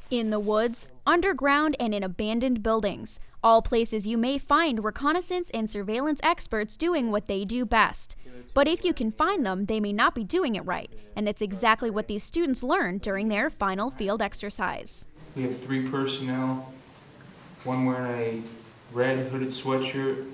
In the woods, underground, and in abandoned buildings, all places you may find reconnaissance and surveillance experts doing what they do best. But if you can find them, they may not be doing it right, and it's exactly what these students learned during their final field exercise. We have 3 personnel, one wearing a red hooded sweatshirt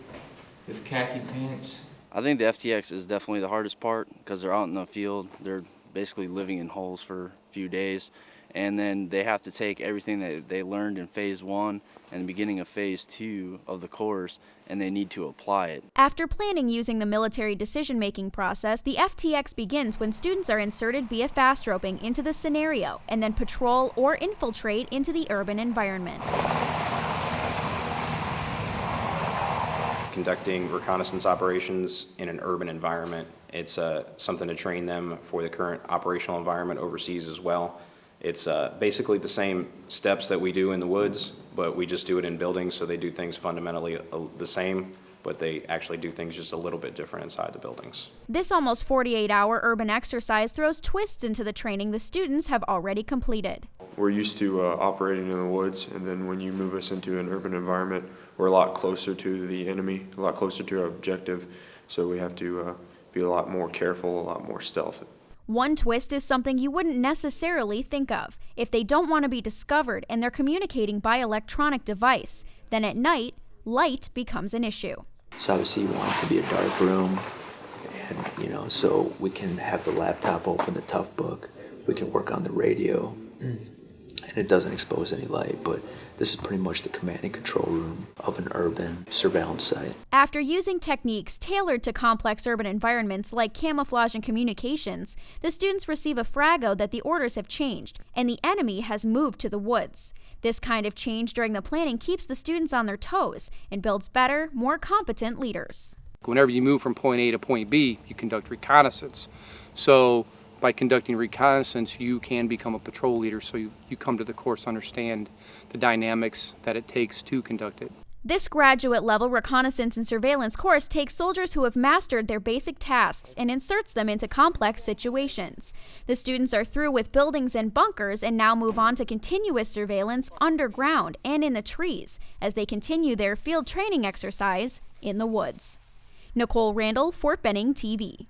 with khaki pants. I think the FTX is definitely the hardest part because they're out in the field. They're basically living in holes for a few days. And then they have to take everything that they learned in phase 1 and the beginning of phase 2 of the course, and they need to apply it. After planning using the military decision-making process, the FTX begins when students are inserted via fast roping into the scenario and then patrol or infiltrate into the urban environment. Conducting reconnaissance operations in an urban environment, it's something to train them for the current operational environment overseas as well. It's basically the same steps that we do in the woods, but we just do it in buildings, so they do things fundamentally the same, but they actually do things just a little bit different inside the buildings. This almost 48-hour urban exercise throws twists into the training the students have already completed. We're used to operating in the woods, and then when you move us into an urban environment, we're a lot closer to the enemy, a lot closer to our objective, so we have to be a lot more careful, a lot more stealth. One twist is something you wouldn't necessarily think of. If they don't want to be discovered and they're communicating by electronic device, then at night, light becomes an issue. So obviously you want it to be a dark room, and so we can have the laptop open, the tough book, we can work on the radio, and it doesn't expose any light, but this is pretty much the command and control room of an urban surveillance site. After using techniques tailored to complex urban environments like camouflage and communications, the students receive a frago that the orders have changed, and the enemy has moved to the woods. This kind of change during the planning keeps the students on their toes and builds better, more competent leaders. Whenever you move from point A to point B, you conduct reconnaissance. So by conducting reconnaissance, you can become a patrol leader, so you come to the course understand the dynamics that it takes to conduct it. This graduate-level reconnaissance and surveillance course takes soldiers who have mastered their basic tasks and inserts them into complex situations. The students are through with buildings and bunkers and now move on to continuous surveillance underground and in the trees as they continue their field training exercise in the woods. Nicole Randall, Fort Benning TV.